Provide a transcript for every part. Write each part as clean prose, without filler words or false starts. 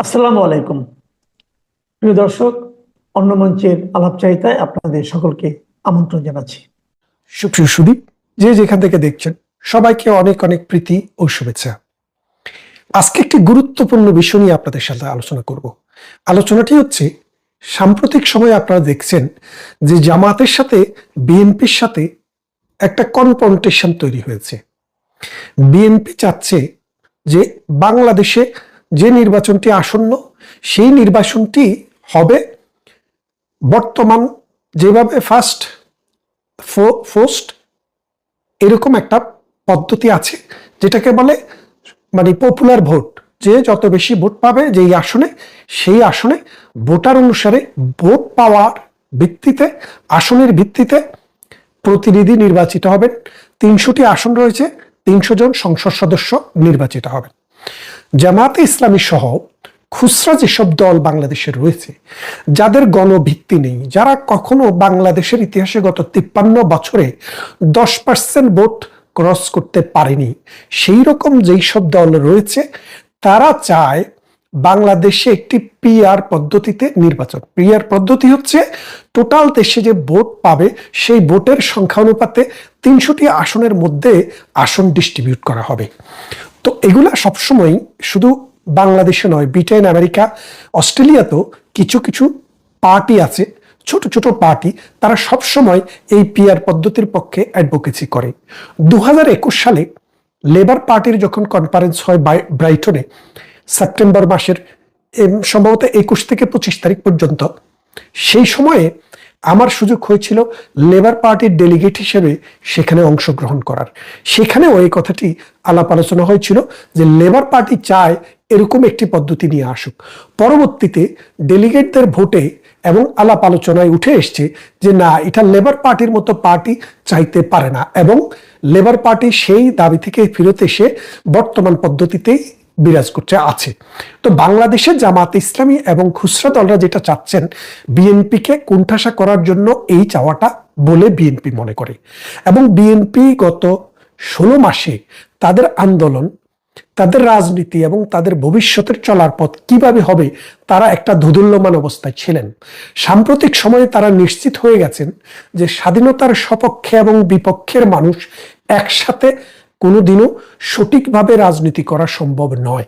আসসালামু আলাইকুম। প্রিয় দর্শক, অন্য মঞ্চের আলাপচারিতায় আপনাদের সকলকে আমন্ত্রণ জানাচ্ছি। সুপ্রিয় সুদী, যে যেখান থেকে দেখছেন সবাইকে অনেক অনেক প্রীতি ও শুভেচ্ছা। আজকে একটি গুরুত্বপূর্ণ বিষয় নিয়ে আপনাদের সাথে আলোচনা করব। আলোচনাটি হচ্ছে, সাম্প্রতিক সময়ে আপনারা দেখছেন যে জামাতের সাথে বিএনপির সাথে একটা কনফ্রন্টেশন তৈরি হয়েছে। বিএনপি চাচ্ছে যে বাংলাদেশে যে নির্বাচনটি আসন্ন সেই নির্বাচনটি হবে বর্তমান যেভাবে ফার্স্ট ফোস্ট এরকম একটা পদ্ধতি আছে, যেটাকে বলে পপুলার ভোট। যে যত বেশি ভোট পাবে যেই আসনে, সেই আসনে ভোটার অনুসারে ভোট পাওয়ার ভিত্তিতে, আসনের ভিত্তিতে প্রতিনিধি নির্বাচিত হবেন। 300টি আসন রয়েছে, 300 জন সংসদ সদস্য নির্বাচিত হবেন। জামাতে ইসলামী সহ খুচরা যেসব দল বাংলাদেশে রয়েছে, যাদের গণভিত্তি নেই, যারা কখনো বাংলাদেশের ইতিহাসে গত 53 বছরে 10% ভোট ক্রস করতে পারেনি, সেই রকম যেই সব দল রয়েছে, তারা চায় বাংলাদেশে একটি পিআর পদ্ধতিতে নির্বাচন। পিআর পদ্ধতি হচ্ছে টোটাল দেশে যে ভোট পাবে সেই ভোটের সংখ্যা অনুপাতে 300টি আসনের মধ্যে আসন ডিস্ট্রিবিউট করা হবে। তো এগুলা সবসময় শুধু বাংলাদেশে নয়, ব্রিটেন, আমেরিকা, অস্ট্রেলিয়াতেও কিছু কিছু পার্টি আছে, ছোট ছোট পার্টি, তারা সবসময় এই পিআর পদ্ধতির পক্ষে অ্যাডভোকেসি করে। 2021 সালে লেবার পার্টির যখন কনফারেন্স হয় ব্রাইটনে, সেপ্টেম্বর মাসের সম্ভবত 21 থেকে 25 তারিখ পর্যন্ত, সেই সময়ে আমার সুযোগ হয়েছিল লেবার পার্টির ডেলিগেট হিসেবে সেখানে অংশগ্রহণ করার। সেখানেও এই কথাটি আলাপ আলোচনা হয়েছিল যে লেবার পার্টি চায় এরকম একটি পদ্ধতি নিয়ে আসুক। পরবর্তীতে ডেলিগেটদের ভোটে এবং আলাপ আলোচনায় উঠে এসছে যে না, এটা লেবার পার্টির মতো পার্টি চাইতে পারে না, এবং লেবার পার্টি সেই দাবি থেকে ফিরত এসে বর্তমান পদ্ধতিতেই বিরাজ করতে আছে। তো বাংলাদেশের জামাত ইসলামী এবং খুচরা দলরা যেটা চাচ্ছেন, বিএনপিকে কোণঠাসা করার জন্য এই চাওয়াটা বলে বিএনপি মনে করে। এবং বিএনপি গত 16 মাসে তাদের আন্দোলন, তাদের রাজনীতি এবং তাদের ভবিষ্যতের চলার পথ কিভাবে হবে, তারা একটা ধুধুল্যমান অবস্থায় ছিলেন। সাম্প্রতিক সময়ে তারা নিশ্চিত হয়ে গেছেন যে স্বাধীনতার সপক্ষে এবং বিপক্ষের মানুষ একসাথে কোনোদিনও সঠিকভাবে রাজনীতি করা সম্ভব নয়।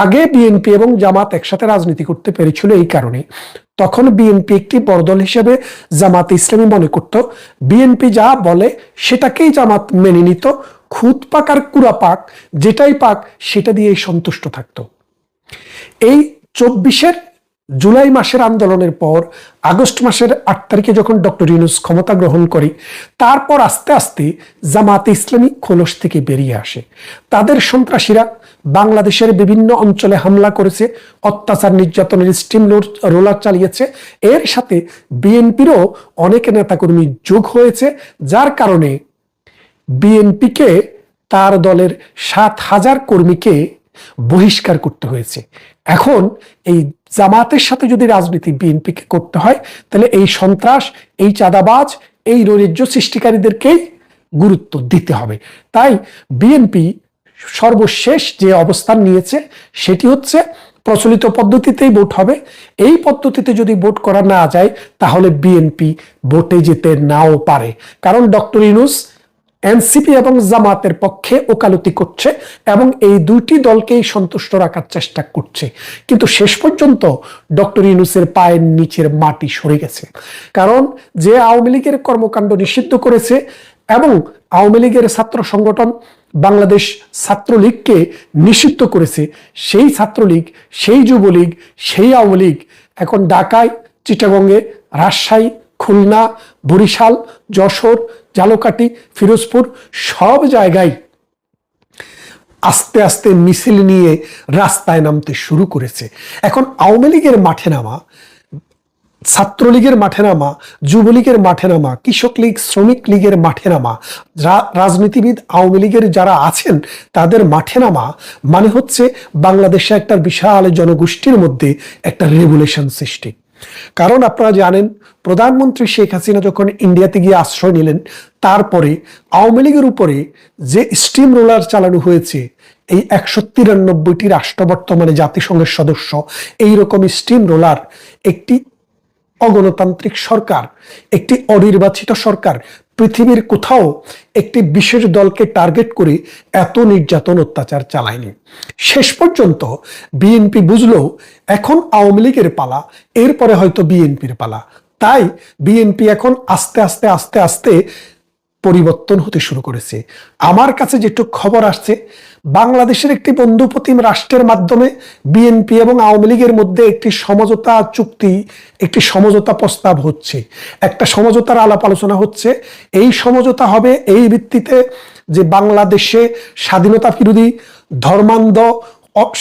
আগে বিএনপি এবং জামাত একসাথে রাজনীতি করতে পেরেছিল এই কারণে, তখন বিএনপি একটি বড় দল হিসেবে জামাত ইসলামী মনে করত বিএনপি যা বলে সেটাকেই জামাত মেনে নিত, খুদ পাক আর কুড়া পাক যেটাই পাক সেটা দিয়েই সন্তুষ্ট থাকত। এই 24 জুলাই মাসের আন্দোলনের পর আগস্ট মাসের 8 তারিখে যখন ডক্টর ইউনূস ক্ষমতা গ্রহণ করে, তারপর আস্তে আস্তে জামাতে ইসলামী খোলস থেকে বেরিয়ে আসে। তাদের সন্ত্রাসীরা বাংলাদেশের বিভিন্ন অঞ্চলে হামলা করেছে, অত্যাচার নির্যাতনের স্টিম রোলার চালিয়েছে। এর সাথে বিএনপিরও অনেক নেতাকর্মী যোগ হয়েছে, যার কারণে বিএনপিকে তার দলের 7,000 কর্মীকে বহিষ্কার করতে হয়েছে। এখন এই জামাতের সাথে যদি রাজনীতি বিএনপিকে করতে হয়, তাহলে এই সন্ত্রাস, এই চাঁদাবাজ, এই নৈরাজ্য সৃষ্টিকারীদেরকেই গুরুত্ব দিতে হবে। তাই বিএনপি সর্বশেষ যে অবস্থান নিয়েছে সেটি হচ্ছে প্রচলিত পদ্ধতিতেই ভোট হবে। এই পদ্ধতিতে যদি ভোট করা না যায়, তাহলে বিএনপি ভোটে যেতে নাও পারে, কারণ ডক্টর ইউনূস এনসিপি এবং জামাতের পক্ষে ওকালতি করছে এবং এই দুইটি দলকেই সন্তুষ্ট রাখার চেষ্টা করছে। কিন্তু শেষ পর্যন্ত ডক্টর ইউনূসের পায়ের নিচের মাটি সরে গেছে, কারণ যে আওয়ামী লীগের কর্মকাণ্ড নিষিদ্ধ করেছে এবং আওয়ামী লীগের ছাত্র সংগঠন বাংলাদেশ ছাত্রলীগকে নিষিদ্ধ করেছে, সেই ছাত্রলীগ, সেই যুবলীগ, সেই আওয়ামী লীগ এখন ঢাকায়, চিটাগংয়ে, রাজশাহী, খুলনা, বরিশাল, যশোর, ঝালকাঠি, ফিরোজপুর সব জায়গায় আস্তে আস্তে মিছিল নিয়ে রাস্তায় নামতে শুরু করেছে। এখন আওয়ামী লীগের মাঠে নামা, ছাত্রলীগের মাঠে নামা, যুবলীগের মাঠে নামা, কৃষক লীগ, শ্রমিক লীগের মাঠে নামা, রাজনীতিবিদ আওয়ামী লীগের যারা আছেন তাদের মাঠে নামা মানে হচ্ছে বাংলাদেশে একটা বিশাল জনগোষ্ঠীর মধ্যে একটা রেগুলেশন সৃষ্টি। কারণ আপনারা জানেন, প্রধানমন্ত্রী শেখ হাসিনা যখন ইন্ডিয়াতে গিয়ে আশ্রয় নিলেন, তারপরে আওয়ামী লীগের উপরে যে স্টিম রোলার চালানো হয়েছে, এই 193টি রাষ্ট্র বর্তমানে জাতিসংঘের সদস্য, এইরকম স্টিম রোলার একটি অগণতান্ত্রিক সরকার, একটি অনির্বাচিত সরকার পৃথিবীর কোথাও একটি বিশেষ দলকে টার্গেট করে এত নির্যাতন অত্যাচার চালায়নি। শেষ পর্যন্ত বিএনপি বুঝলো এখন আওয়ামী লীগের পালা, এরপরে হয়তো বিএনপির পালা। তাই বিএনপি এখন আস্তে আস্তে আস্তে আস্তে পরিবর্তন হতে শুরু করেছে। আমার কাছে যেটুকু খবর আসছে, বাংলাদেশের একটি বন্ধুপ্রতিম রাষ্ট্রের মাধ্যমে বিএনপি এবং আওয়ামী লীগের মধ্যে একটি সমঝোতা চুক্তি, একটি সমঝোতা প্রস্তাব হচ্ছে, একটা সমঝোতার আলাপ আলোচনা হচ্ছে। এই সমঝোতা হবে এই ভিত্তিতে যে বাংলাদেশে স্বাধীনতা বিরোধী ধর্মান্ধ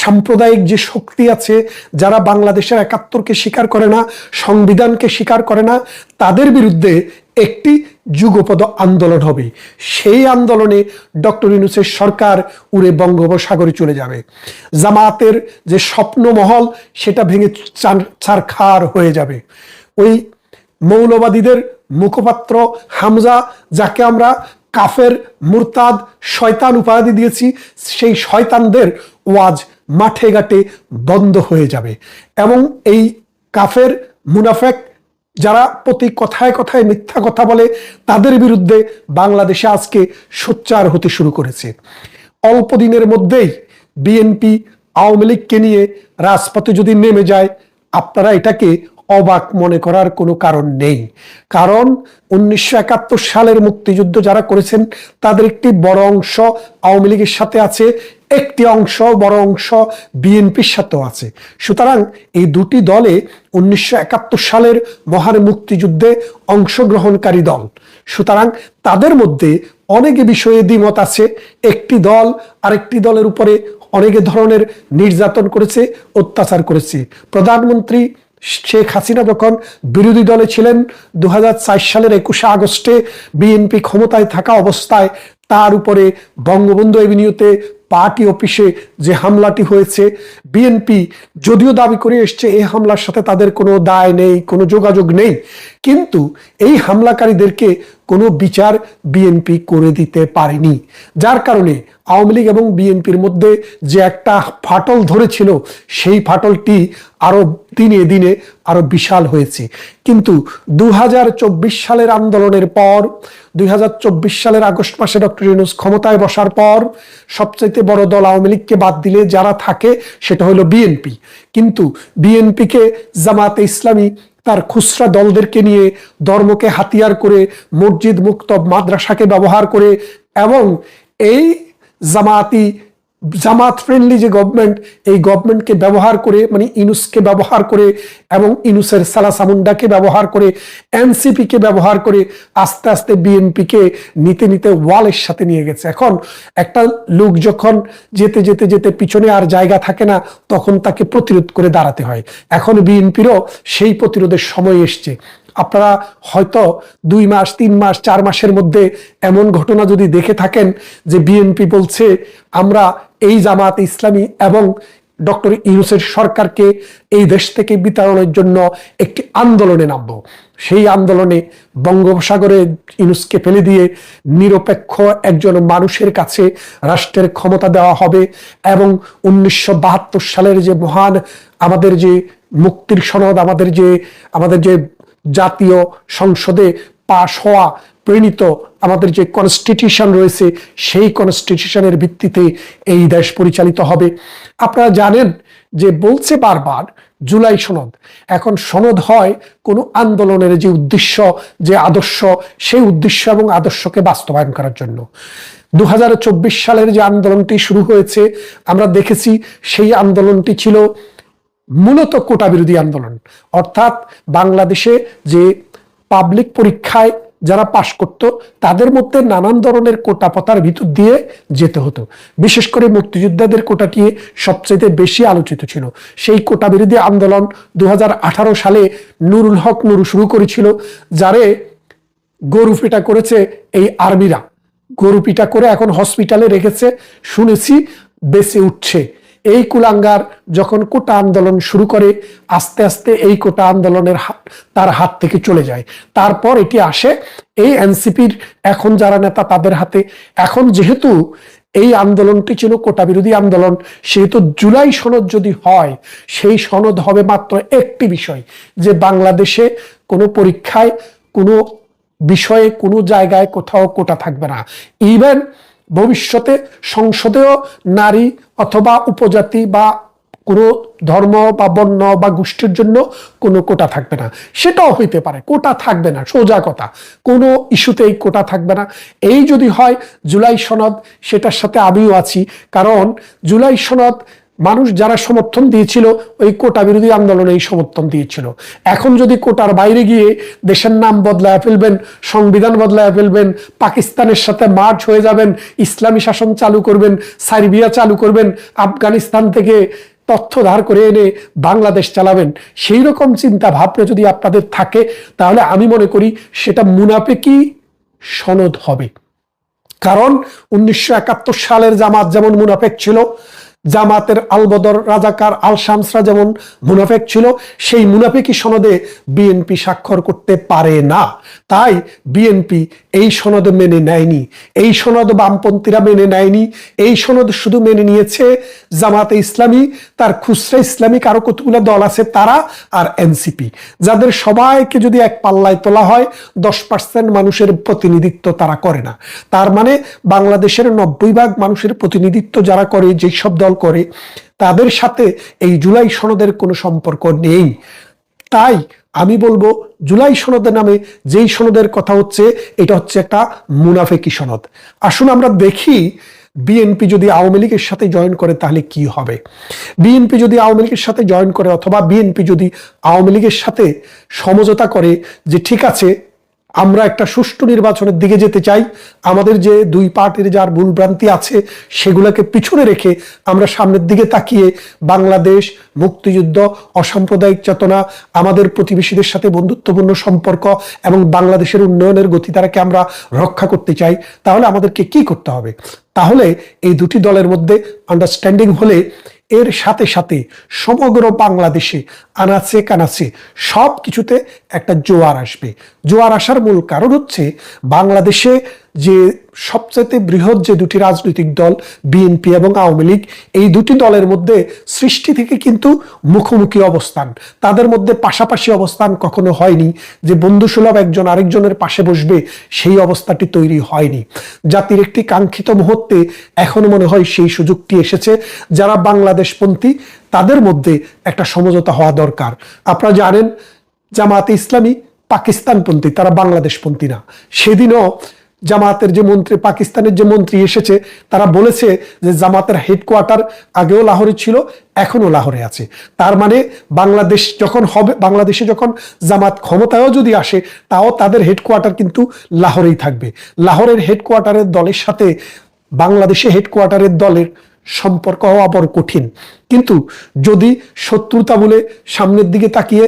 সাম্প্রদায়িক যে শক্তি আছে, যারা বাংলাদেশের ৭১কে স্বীকার করে না, সংবিধানকে স্বীকার করে না, তাদের বিরুদ্ধে একটি যুগপৎ আন্দোলন হবে। সেই আন্দোলনে ডক্টর ইউনূসের সরকার উড়ে বঙ্গোপসাগরে চলে যাবে। জামাতের যে স্বপ্নমহল সেটা ভেঙে ছারখার হয়ে যাবে। ওই মৌলবাদীদের মুখপাত্র হামজা, যাকে আমরা কাফের, মুরতাদ, শয়তান উপাধি দিয়েছি, সেই শয়তানদের ওয়াজ মাঠে ঘাটে বন্ধ হয়ে যাবে। এবং এই কাফের, মুনাফেক যারা প্রতি কথায় কথায় মিথ্যা কথা বলে, তাদের বিরুদ্ধে বাংলাদেশে আজকে সোচ্চার হতে শুরু করেছে। অল্প দিনের মধ্যেই বিএনপি আওয়ামী লীগকে নিয়ে রাজপথে যদি নেমে যায়, আপনারা এটাকে অবাক মনে করার কোনো কারণ নেই। কারণ 1971 সালের মুক্তিযুদ্ধ যারা করেছেন তাদের একটি বড় অংশ আওয়ামী লীগের সাথে আছে, একটি অংশ, বড় অংশ বিএনপির সাথেও আছে। সুতরাং এই দুটি দলে 1971 সালের মহান মুক্তিযুদ্ধে অংশগ্রহণকারী দল। সুতরাং তাদের মধ্যে অনেক বিষয়ে দ্বিমত আছে। একটি দল আরেকটি দলের উপরে অনেক ধরনের নির্যাতন করেছে, অত্যাচার করেছে। প্রধানমন্ত্রী শেখ হাসিনা যখন বিরোধী দলে ছিলেন 2004 সালের 21শে আগস্টে বিএনপি ক্ষমতায় থাকা অবস্থায় তার উপরে বঙ্গবন্ধু এভিনিউতে পার্টি অফিসে যে হামলাটি হয়েছে, বিএনপি যদিও দাবি করে এসছে এই হামলার সাথে তাদের কোনো দায় নেই, কোনো যোগাযোগ নেই, কিন্তু এই হামলাকারীদেরকে কোনো বিচার বিএনপি করে দিতে পারেনি। যার কারণে আওয়ামী লীগ এবং বিএনপির মধ্যে যে একটা ফাটল ধরেছিল, সেই ফাটলটি আরো দিনে দিনে আরো বিশাল হয়েছে। কিন্তু 2024 সালের আন্দোলনের পর, 2024 সালের আগস্ট মাসে ডক্টর ইউনূস ক্ষমতায় বসার পর সবচাইতে বড় দল আওয়ামী লীগকে বাদ দিলে যারা থাকে সেটা হলো বিএনপি। কিন্তু বিএনপিকে জামাতে ইসলামী তার খুচরা দলদেরকে নিয়ে, ধর্মকে হাতিয়ার করে, মসজিদ মুক্ত মাদ্রাসাকে ব্যবহার করে এবং এই জামাত ফ্রেন্ডলি যে গভর্নমেন্ট, এই গভর্নমেন্টকে ব্যবহার করে, মানে ইউনূসকে ব্যবহার করে এবং ইউনূসের সালাসামুন্ডাকে ব্যবহার করে, এনসিপিকে ব্যবহার করে আস্তে আস্তে বিএনপিকে নিতে নিতে ওয়ালের সাথে নিয়ে গেছে। এখন একটা লোক যখন যেতে যেতে যেতে পিছনে আর জায়গা থাকে না, তখন তাকে প্রতিরোধ করে দাঁড়াতে হয়। এখন বিএনপিরও সেই প্রতিরোধের সময় এসছে। আপনারা হয়তো 2 মাস, 3 মাস, 4 মাসের মধ্যে এমন ঘটনা যদি দেখে থাকেন যে বিএনপি বলছে আমরা এই জামাত ইসলামী এবং ডক্টর ইউনূসের সরকারকে এই দেশ থেকে বিতাড়নের জন্য একটি আন্দোলনে নামবো। সেই আন্দোলনে বঙ্গোপসাগরে ইউনূসকে ফেলে দিয়ে নিরপেক্ষ একজন মানুষের কাছে রাষ্ট্রের ক্ষমতা দেওয়া হবে এবং 1972 সালের যে মহান আমাদের যে মুক্তির সনদ, আমাদের যে জাতীয় সংসদে পাশ হওয়া প্রণীত আমাদের যে কনস্টিটিউশন রয়েছে, সেই কনস্টিটিউশনের ভিত্তিতে এই দেশ পরিচালিত হবে। আপনারা জানেন যে বলছে বারবার জুলাই সনদ। এখন সনদ হয় কোনো আন্দোলনের যে উদ্দেশ্য, যে আদর্শ, সেই উদ্দেশ্য এবং আদর্শকে বাস্তবায়ন করার জন্য। 2024 সালের যে আন্দোলনটি শুরু হয়েছে, আমরা দেখেছি সেই আন্দোলনটি ছিল মূলত কোটা বিরোধী আন্দোলন। অর্থাৎ বাংলাদেশে যে পাবলিক পরীক্ষায় যারা পাশ করত তাদের মধ্যে নানান ধরনের কোটা পতার ভিতর দিয়ে যেতে হতো। বিশেষ করে মুক্তিযোদ্ধাদের কোটাটি সবচেয়ে বেশি আলোচিত ছিল। সেই কোটা বিরোধী আন্দোলন 2018 সালে নুরুল হক নুরু শুরু করেছিল, যারে গরু পিটা করেছে এই আর্মিরা। গরু পিটা করে এখন হসপিটালে রেখেছে, শুনেছি বেঁচে উঠছে। এই কুলাঙ্গার যখন কোটা আন্দোলন শুরু করে, আস্তে আস্তে এই কোটা আন্দোলনের তার হাত থেকে চলে যায়। তারপর এটি আসে এই এনসিপির এখন যারা নেতা তাদের হাতে। এখন যেহেতু এই আন্দোলনটি ছিল কোটা বিরোধী আন্দোলন, সেহেতু জুলাই সনদ যদি হয়, সেই সনদ হবে মাত্র একটি বিষয়, যে বাংলাদেশে কোনো পরীক্ষায়, কোনো বিষয়ে, কোনো জায়গায় কোথাও কোটা থাকবে না। ইভেন ভবিষ্যতে সংসদেও নারী অথবা উপজাতি বা কোনো ধর্ম বা বর্ণ বা গোষ্ঠীর জন্য কোনো কোটা থাকবে না। সেটাও হইতে পারে, কোটা থাকবে না, সোজা কথা, কোনো ইস্যুতেই কোটা থাকবে না। এই যদি হয় জুলাই সনদ, সেটার সাথে আমিও আছি, কারণ জুলাই সনদ মানুষ যারা সমর্থন দিয়েছিল ওই কোটা বিরোধী আন্দোলনে এই সমর্থন দিয়েছিল। এখন যদি কোটার বাইরে গিয়ে দেশের নাম বদলায় ফেলবেন, সংবিধান বদলায় ফেলবেন, পাকিস্তানের সাথে মার্চ হয়ে যাবেন, ইসলামী শাসন চালু করবেন, সার্বিয়া চালু করবেন, আফগানিস্তান থেকে তথ্য ধার করে এনে বাংলাদেশ চালাবেন, সেই রকম চিন্তা ভাবনা যদি আপনাদের থাকে, তাহলে আমি মনে করি সেটা মুনাফিকি সনদ হবে। কারণ 1971 সালের জামাত যেমন মুনাফেক ছিল, জামাতের আল বদর, রাজাকার, আল শামসরা যেমন মুনাফেক ছিল, সেই মুনাফেকি সনদে বিএনপি স্বাক্ষর করতে পারে না। তাই বিএনপি এই সনদ মেনে নেয়নি, এই সনদ বামপন্থীরা মেনে নেয়নি, এই সনদ শুধু মেনে নিয়েছে জামাতে ইসলামী, তার খুচরা ইসলামিক আরো কতগুলো দল আছে তারা, আর এনসিপি, যাদের সবাইকে যদি এক পাল্লায় তোলা হয় 10% মানুষের প্রতিনিধিত্ব তারা করে না। তার মানে বাংলাদেশের 90% মানুষের প্রতিনিধিত্ব যারা করে, যেই সব দল করে, তাদের সাথে এই জুলাই সনদের কোনো সম্পর্ক নেই। তাই আমি বলবো জুলাই সনদের নামে যেই সনদের কথা হচ্ছে, এটা হচ্ছে একটা মুনাফেকি সনদ। আসুন আমরা দেখি বিএনপি যদি আওয়ামী লীগের সাথে জয়েন করে তাহলে কি হবে। বিএনপি যদি আওয়ামী লীগের সাথে জয়েন করে, অথবা বিএনপি যদি আওয়ামী লীগের সাথে সমঝোতা করে যে ঠিক আছে আমরা একটা সুষ্ঠু নির্বাচনের দিকে যেতে চাই, আমাদের যে দুই পার্টির যার ভুলভ্রান্তি আছে সেগুলোকে পিছনে রেখে আমরা সামনের দিকে তাকিয়ে বাংলাদেশ, মুক্তিযুদ্ধ, অসাম্প্রদায়িক চেতনা, আমাদের প্রতিবেশীদের সাথে বন্ধুত্বপূর্ণ সম্পর্ক এবং বাংলাদেশের উন্নয়নের গতিধারাকে আমরা রক্ষা করতে চাই, তাহলে আমাদেরকে কি করতে হবে? তাহলে এই দুটি দলের মধ্যে আন্ডারস্ট্যান্ডিং হলে এর সাথে সাথে সমগ্র বাংলাদেশে আনাচে কানাচে সব কিছুতে একটা জোয়ার আসবে। জোয়ার আসার মূল কারণ হচ্ছে বাংলাদেশে যে সবচেয়ে বৃহৎ যে দুটি রাজনৈতিক দল বিএনপি এবং আওয়ামী লীগ, এই দুটি দলের মধ্যে সৃষ্টি থেকে কিন্তু মুখোমুখি অবস্থান, তাদের মধ্যে পাশাপাশি অবস্থান কখনো হয়নি, যে বন্ধুসুলভ একজন আরেকজনের পাশে বসবে, সেই অবস্থাটি তৈরি হয়নি। জাতির একটি কাঙ্ক্ষিত মুহূর্তে এখন মনে হয় সেই সুযোগটি এসেছে। যারা বাংলাদেশপন্থী তাদের মধ্যে একটা সমঝোতা হওয়া দরকার। আপনারা জানেন জামাতে ইসলামী পাকিস্তানপন্থী, তারা বাংলাদেশপন্থী না। সেদিনও জামাতের যে মন্ত্রী, পাকিস্তানের যে মন্ত্রী এসেছে, তারা বলেছে যে জামাতের হেডকোয়ার্টার আগেও লাহোরে ছিল, এখনো লাহোরে আছে। তার মানে বাংলাদেশ যখন হবে, বাংলাদেশে যখন জামাত ক্ষমতায়ও যদি আসে, তাও তাদের হেডকোয়ার্টার কিন্তু লাহোরেই থাকবে। লাহোরের হেডকোয়ার্টারের দলের সাথে বাংলাদেশে হেডকোয়ার্টারের দলের সম্পর্ক হওয়া বড় কঠিন। কিন্তু যদি শত্রুতা বলে সামনের দিকে তাকিয়ে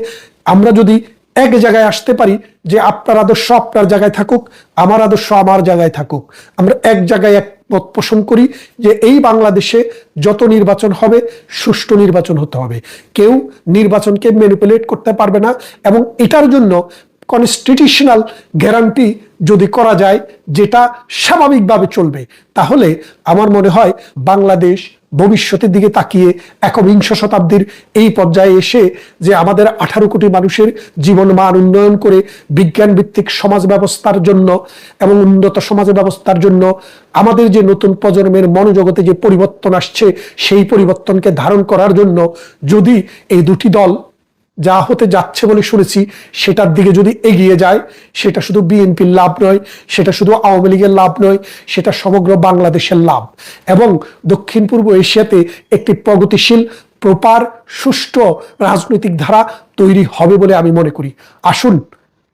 আমরা যদি এক জায়গায় আসতে পারি, যে আপনার আদর্শ আপনার জায়গায় থাকুক, আমার আদর্শ আমার জায়গায় থাকুক, আমরা এক জায়গায় এক মত পোষণ করি যে এই বাংলাদেশে যত নির্বাচন হবে সুষ্ঠু নির্বাচন হতে হবে, কেউ নির্বাচনকে ম্যানিপুলেট করতে পারবে না, এবং এটার জন্য কনস্টিটিউশনাল গ্যারান্টি যদি করা যায় যেটা স্বাভাবিকভাবে চলবে, তাহলে আমার মনে হয় বাংলাদেশ ভবিষ্যতের দিকে তাকিয়ে একবিংশ শতাব্দীর এই পর্যায়ে এসে যে আমাদের 18 কোটি মানুষের জীবন মান উন্নয়ন করে বিজ্ঞান ভিত্তিক সমাজ ব্যবস্থার জন্য এবং উন্নত সমাজ ব্যবস্থার জন্য আমাদের যে নতুন প্রজন্মের মনোজগতে যে পরিবর্তন আসছে, সেই পরিবর্তনকে ধারণ করার জন্য যদি এই দুটি দল যা হতে যাচ্ছে বলে শুনেছি সেটার দিকে যদি এগিয়ে যায়, সেটা শুধু বিএনপির লাভ নয়, সেটা শুধু আওয়ামী লীগের লাভ নয়, সেটা সমগ্র বাংলাদেশের লাভ, এবং দক্ষিণ পূর্ব এশিয়াতে একটি প্রগতিশীল প্রপার সুষ্ঠু রাজনৈতিক ধারা তৈরি হবে বলে আমি মনে করি। আসুন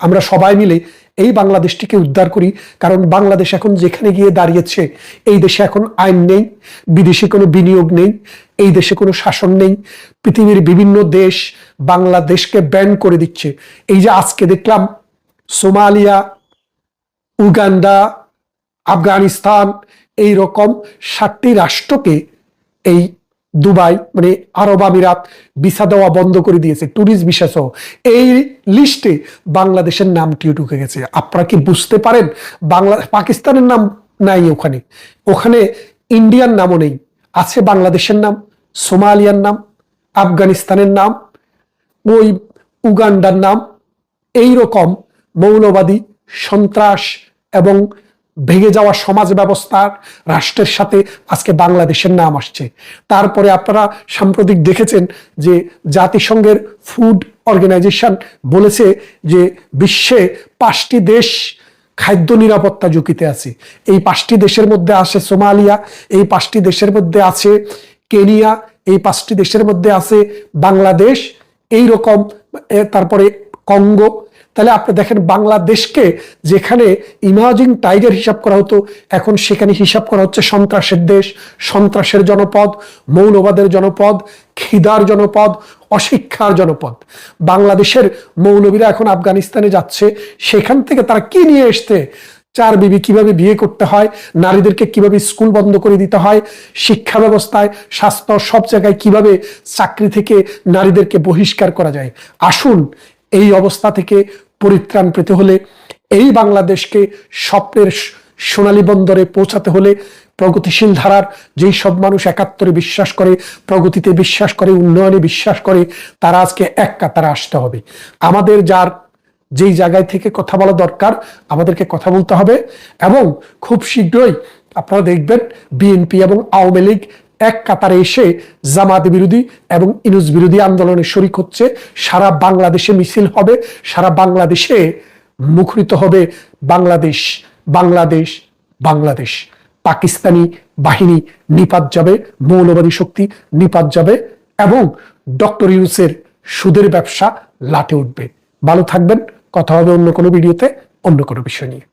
আমরা সবাই মিলে এই বাংলাদেশটিকে উদ্ধার করি, কারণ বাংলাদেশ এখন যেখানে গিয়ে দাঁড়িয়েছে, এই দেশে এখন আইন নেই, বিদেশি কোনো বিনিয়োগ নেই, এই দেশে কোনো শাসন নেই, পৃথিবীর বিভিন্ন দেশ বাংলাদেশকে ব্যান করে দিচ্ছে। এই যে আজকে দেখলাম সোমালিয়া, উগান্ডা, আফগানিস্তান, এই রকম 7টি রাষ্ট্রকে এই দুবাই মানে আরব আমিরাত ভিসা দেওয়া বন্ধ করে দিয়েছে, ট্যুরিস্ট ভিসা সহ। এই লিস্টে বাংলাদেশের নামটিও ঢুকে গেছে। আপনারা কি বুঝতে পারেন? পাকিস্তানের নাম নাই ওখানে। ওখানে ইন্ডিয়ান নামও নেই, আছে বাংলাদেশের নাম, সোমালিয়ার নাম, আফগানিস্তানের নাম, ওই উগান্ডার নাম। এই রকম মৌলবাদী, সন্ত্রাস এবং ভেঙে যাওয়া সমাজ ব্যবস্থার রাষ্ট্রের সাথে আজকে বাংলাদেশের নাম আসছে। তারপরে আপনারা সাম্প্রতিক দেখেছেন যে জাতিসংঘের ফুড অর্গানাইজেশন বলেছে যে বিশ্বে 5টি দেশ খাদ্য নিরাপত্তা ঝুঁকিতে আছে। এই 5টি দেশের মধ্যে আছে সোমালিয়া, এই 5টি দেশের মধ্যে আছে কেনিয়া, এই 5টি দেশের মধ্যে আছে বাংলাদেশ, এই রকম তারপরে কঙ্গো। তাহলে আপনি দেখেন বাংলাদেশকে যেখানে ইমার্জিং টাইগার হিসাব করা হতো, এখন সেখানে হিসাব করা হচ্ছে সন্ত্রাসের দেশ, সন্ত্রাসের জনপদ, মৌলবাদের জনপদ, খিদার জনপদ, অশিক্ষার জনপদ। বাংলাদেশের মৌলবীরা এখন আফগানিস্তানে যাচ্ছে, সেখান থেকে তারা কি নিয়ে এসছে? 4 বিবি কিভাবে বিয়ে করতে হয়, নারীদেরকে কিভাবে স্কুল বন্ধ করে দিতে হয়, শিক্ষা ব্যবস্থায়, স্বাস্থ্য, সব জায়গায় কিভাবে চাকরি থেকে নারীদেরকে বহিষ্কার করা যায়। আসুন, এই অবস্থা থেকে পরিত্রাণ পেতে হলে, এই বাংলাদেশকে স্বপ্নের সোনালী বন্দরে পৌঁছাতে হলে প্রগতিশীল ধারার যেই সব মানুষ 71-এ বিশ্বাস করে, প্রগতিতে বিশ্বাস করে, উন্নয়নে বিশ্বাস করে, তারা আজকে এক কাতারে আসতে হবে। আমাদের যার যেই জায়গায় থেকে কথা বলা দরকার আমাদেরকে কথা বলতে হবে। এবং খুব শীঘ্রই আপনারা দেখবেন বিএনপি এবং আওয়ামী লীগ এক কাতারে এসে জামাত বিরোধী এবং ইউনূস বিরোধী আন্দোলনে শরিক হচ্ছে। সারা বাংলাদেশে মিছিল হবে, সারা বাংলাদেশে মুখরিত হবে বাংলাদেশ, বাংলাদেশ, বাংলাদেশ। পাকিস্তানি বাহিনী নিপাত যাবে, মৌলবাদী শক্তি নিপাত যাবে এবং ডক্টর ইউনূসের সুদের ব্যবসা লাটে উঠবে। ভালো থাকবেন, কথা হবে অন্য কোনো ভিডিওতে অন্য কোনো বিষয় নিয়ে।